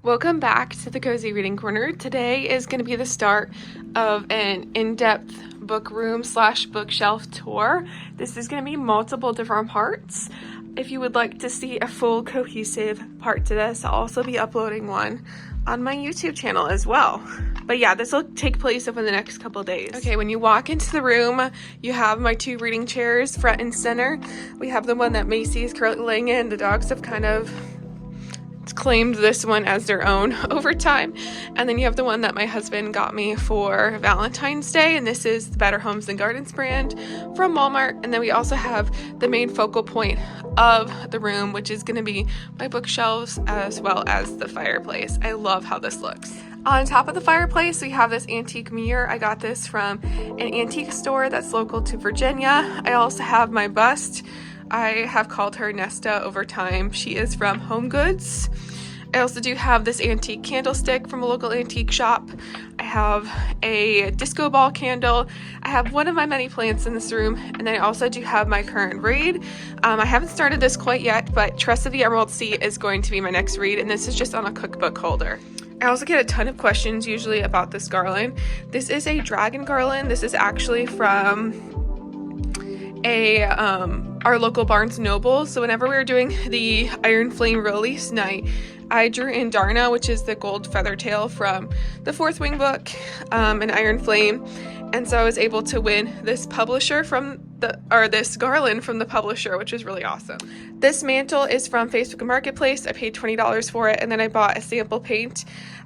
Welcome back to the Cozy Reading Corner. Today is going to be the start of an in-depth book room / bookshelf tour. This is going to be multiple different parts. If you would like to see a full cohesive part to this, I'll also be uploading one on my YouTube channel as well. But yeah, this will take place over the next couple days. Okay, when you walk into the room, you have my two reading chairs front and center. We have the one that Macy is currently laying in. The dogs have kind of claimed this one as their own over time. And then you have the one that my husband got me for Valentine's Day, and this is the Better Homes and Gardens brand from Walmart. And then we also have the main focal point of the room, which is going to be my bookshelves as well as the fireplace. I love how this looks. On top of the fireplace, we have this antique mirror. I got this from an antique store that's local to Virginia. I also have my bust. I have called her Nesta over time. She is from Home Goods. I also do have this antique candlestick from a local antique shop. I have a disco ball candle. I have one of my many plants in this room, and then I also do have my current read. I haven't started this quite yet, but Trust of the Emerald Sea is going to be my next read, and this is just on a cookbook holder. I also get a ton of questions usually about this garland. This is a dragon garland. This is actually from our local Barnes Noble. So whenever we were doing the Iron Flame release night, I drew in Darna, which is the gold feather tail from the Fourth Wing book, and Iron Flame. And so I was able to win this publisher this garland from the publisher, which is really awesome. This mantle is from Facebook Marketplace. I paid $20 for it, and then I bought a sample paint.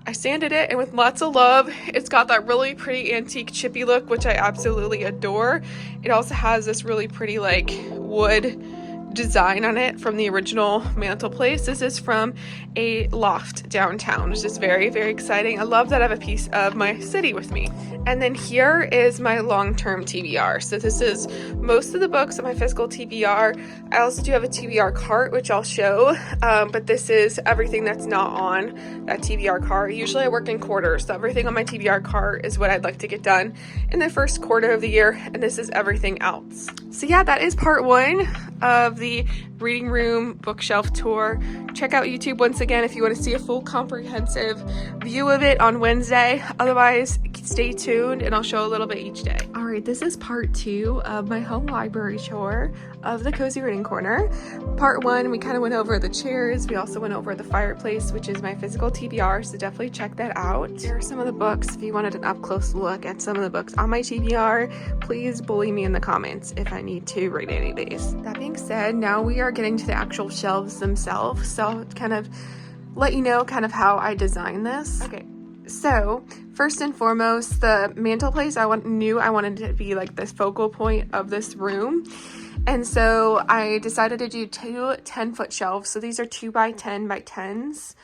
I sanded it, and with lots of love, it's got that really pretty antique chippy look, which I absolutely adore. It also has this really pretty like wood design on it from the original mantle place. This is from a loft downtown, which is very, very exciting. I love that I have a piece of my city with me. And then here is my long-term TBR. So this is most of the books on my physical TBR. I also do have a TBR cart, which I'll show, but this is everything that's not on that TBR cart. Usually I work in quarters, so everything on my TBR cart is what I'd like to get done in the first quarter of the year, and this is everything else. So yeah, that is part one of the reading room bookshelf tour. Check out YouTube once again if you want to see a full comprehensive view of it on Wednesday. Otherwise, stay tuned and I'll show a little bit each day. All right, this is part two of my home library tour of the Cozy Reading Corner. Part one, we kind of went over the chairs. We also went over the fireplace, which is my physical TBR, so definitely check that out. Here are some of the books. If you wanted an up-close look at some of the books on my TBR, please bully me in the comments if I need to read any of these. That being said, now we are getting to the actual shelves themselves, so I'll kind of let you know kind of how I designed this. Okay, so first and foremost, the mantelpiece, I knew I wanted to be like this focal point of this room. And so I decided to do two 10-foot shelves. So these are 2 by 10 by 10s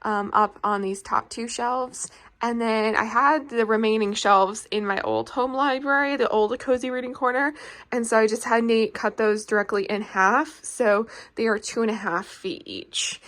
up on these top two shelves. And then I had the remaining shelves in my old home library, the old Cozy Reading Corner. And so I just had Nate cut those directly in half. So they are 2.5 feet each.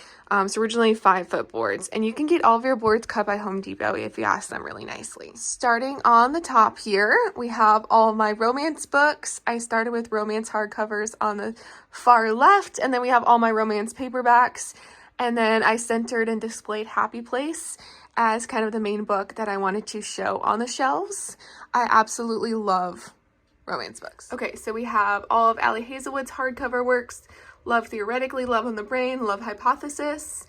So originally 5-foot boards, and you can get all of your boards cut by Home Depot if you ask them really nicely. Starting on the top here, we have all my romance books. I started with romance hardcovers on the far left, and then we have all my romance paperbacks. And then I centered and displayed Happy Place as kind of the main book that I wanted to show on the shelves. I absolutely love romance books. Okay, so we have all of Ali Hazelwood's hardcover works. Love Theoretically, Love on the Brain, Love Hypothesis.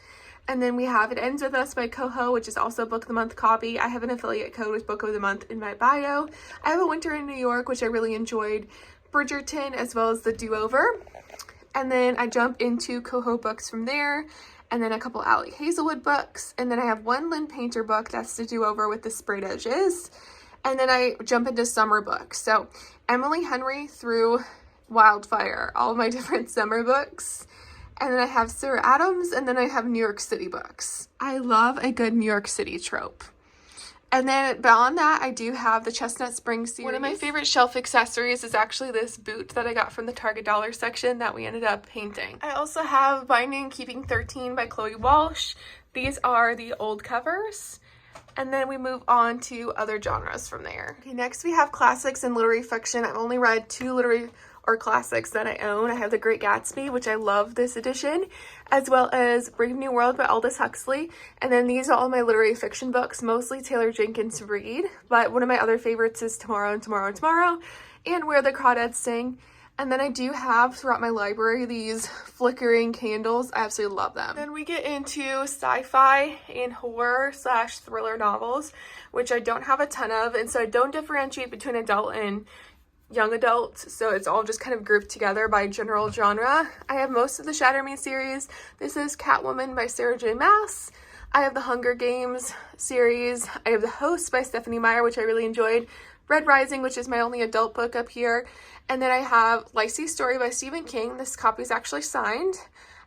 And then we have It Ends With Us by Coho, which is also a Book of the Month copy. I have an affiliate code with Book of the Month in my bio. I have a Winter in New York, which I really enjoyed. Bridgerton, as well as The Do-Over. And then I jump into Coho books from there. And then a couple Ali Hazelwood books. And then I have one Lynn Painter book, that's The Do-Over with the sprayed edges. And then I jump into summer books. So Emily Henry through Wildfire, all of my different summer books. And then I have Sarah Adams, and then I have New York City books. I love a good New York City trope. And then beyond that, I do have the Chestnut Springs series. One of my favorite shelf accessories is actually this boot that I got from the Target dollar section that we ended up painting. I also have Binding and Keeping 13 by Chloe Walsh. These are the old covers. And then we move on to other genres from there. Okay, next we have classics and literary fiction. I've only read 2 or classics that I own. I have The Great Gatsby, which I love this edition, as well as Brave New World by Aldous Huxley. And then these are all my literary fiction books, mostly Taylor Jenkins Reid, but one of my other favorites is Tomorrow and Tomorrow and Tomorrow and Where the Crawdads Sing. And then I do have throughout my library these flickering candles. I absolutely love them. Then we get into sci-fi and horror / thriller novels, which I don't have a ton of, and so I don't differentiate between adult and young adult, so it's all just kind of grouped together by general genre. I have most of the Shatter Me series. This is Catwoman by Sarah J. Maas. I have the Hunger Games series. I have The Host by Stephanie Meyer, which I really enjoyed. Red Rising, which is my only adult book up here. And then I have Lacey's Story by Stephen King. This copy is actually signed.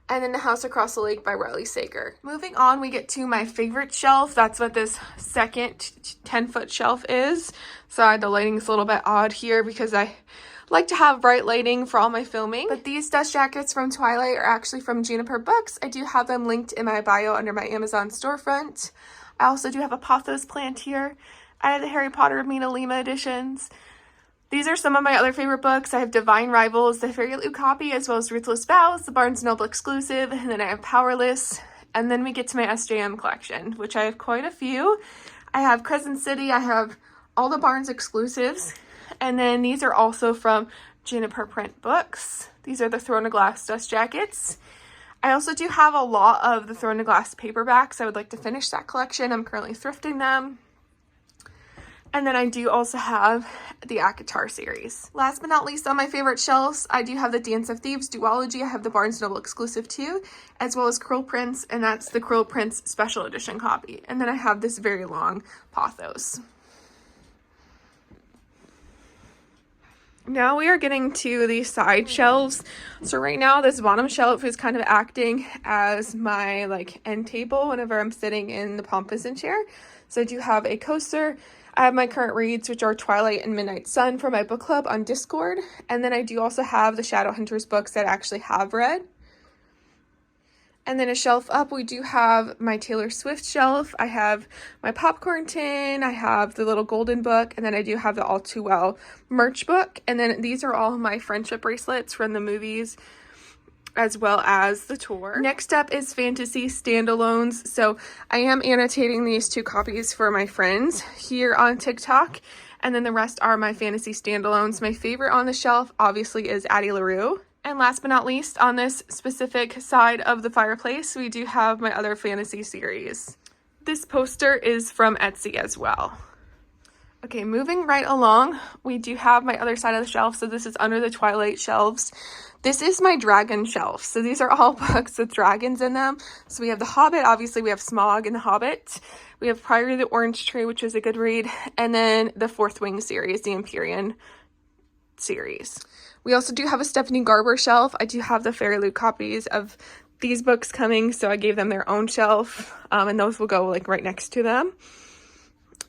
And then The House Across the Lake by Riley Sager. Moving on, we get to my favorite shelf. That's what this second 10-foot shelf is. Sorry, the lighting's a little bit odd here because I like to have bright lighting for all my filming. But these dust jackets from Twilight are actually from Juniper Books. I do have them linked in my bio under my Amazon storefront. I also do have a pothos plant here. I have the Harry Potter Mina Lima editions. These are some of my other favorite books. I have Divine Rivals, the Fairy Loot copy, as well as Ruthless Vows, the Barnes & Noble exclusive, and then I have Powerless. And then we get to my SJM collection, which I have quite a few. I have Crescent City, I have all the Barnes exclusives, and then these are also from Juniper Print Books. These are the Throne of Glass dust jackets. I also do have a lot of the Throne of Glass paperbacks. I would like to finish that collection. I'm currently thrifting them. And then I do also have the ACOTAR series. Last but not least on my favorite shelves, I do have the Dance of Thieves duology. I have the Barnes & Noble exclusive too, as well as Cruel Prince, and that's the Cruel Prince special edition copy. And then I have this very long Pothos. Now we are getting to the side shelves. So right now this bottom shelf is kind of acting as my end table whenever I'm sitting in the Pomposin chair. So I do have a coaster. I have my current reads, which are Twilight and Midnight Sun for my book club on Discord. And then I do also have the Shadowhunters books that I actually have read. And then a shelf up, we do have my Taylor Swift shelf. I have my popcorn tin. I have the little golden book. And then I do have the All Too Well merch book. And then these are all my friendship bracelets from the movies, as well as the tour. Next up is fantasy standalones. So I am annotating these 2 copies for my friends here on TikTok, and then the rest are my fantasy standalones. My favorite on the shelf obviously is Addie LaRue. And last but not least, on this specific side of the fireplace, we do have my other fantasy series. This poster is from Etsy as well. Okay, moving right along, we do have my other side of the shelf. So this is under the Twilight shelves. This is my dragon shelf. So these are all books with dragons in them. So we have The Hobbit. Obviously, we have Smaug and The Hobbit. We have Priory of the Orange Tree, which was a good read. And then the Fourth Wing series, the Empyrean series. We also do have a Stephanie Garber shelf. I do have the Fairy Loot copies of these books coming, so I gave them their own shelf. And those will go right next to them.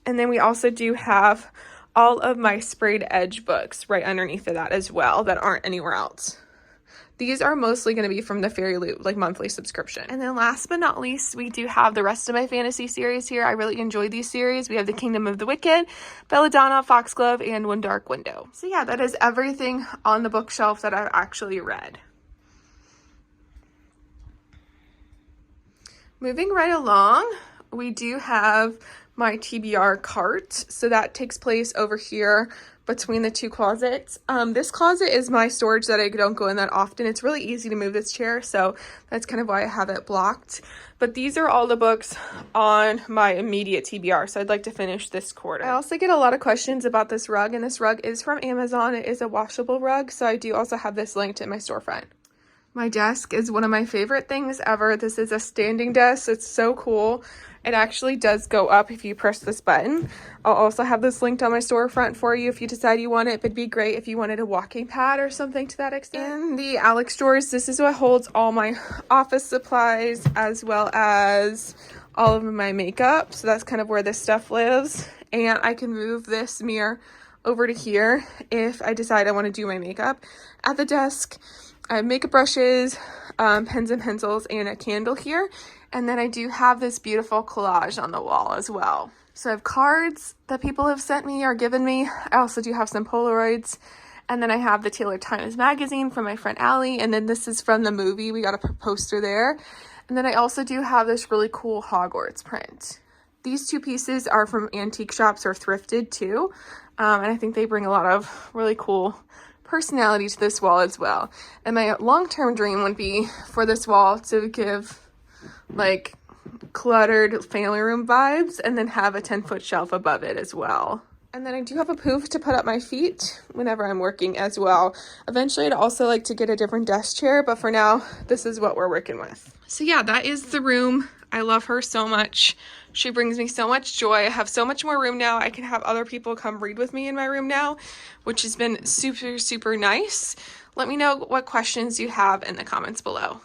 And then we also do have all of my sprayed edge books right underneath of that as well that aren't anywhere else. These are mostly going to be from the Fairy Loot monthly subscription. And then last but not least, we do have the rest of my fantasy series here. I really enjoy these series. We have The Kingdom of the Wicked, Belladonna, Foxglove, and One Dark Window. So yeah, that is everything on the bookshelf that I've actually read. Moving right along, we do have my TBR cart. So that takes place over here between the 2 closets. This closet is my storage that I don't go in that often. It's really easy to move this chair, so that's kind of why I have it blocked. But these are all the books on my immediate TBR, so I'd like to finish this quarter. I also get a lot of questions about this rug, and this rug is from Amazon. It is a washable rug, so I do also have this linked in my storefront. My desk is one of my favorite things ever. This is a standing desk. It's so cool. It actually does go up if you press this button. I'll also have this linked on my storefront for you if you decide you want it. It'd be great if you wanted a walking pad or something to that extent. In the Alex drawers, this is what holds all my office supplies as well as all of my makeup. So that's kind of where this stuff lives. And I can move this mirror over to here if I decide I want to do my makeup. At the desk, I have makeup brushes, pens and pencils, and a candle here. And then I do have this beautiful collage on the wall as well. So I have cards that people have sent me or given me. I also do have some Polaroids. And then I have the Taylor Times magazine from my friend Allie, and then this is from the movie. We got a poster there. And then I also do have this really cool Hogwarts print. These two pieces are from antique shops or thrifted too, and I think they bring a lot of really cool personality to this wall as well. And my long-term dream would be for this wall to give like cluttered family room vibes and then have a 10-foot shelf above it as well. And then I do have a poof to put up my feet whenever I'm working as well. Eventually I'd also like to get a different desk chair, but for now this is what we're working with. So yeah, that is the room. I love her so much. She brings me so much joy. I have so much more room now. I can have other people come read with me in my room now, which has been super, super nice. Let me know what questions you have in the comments below.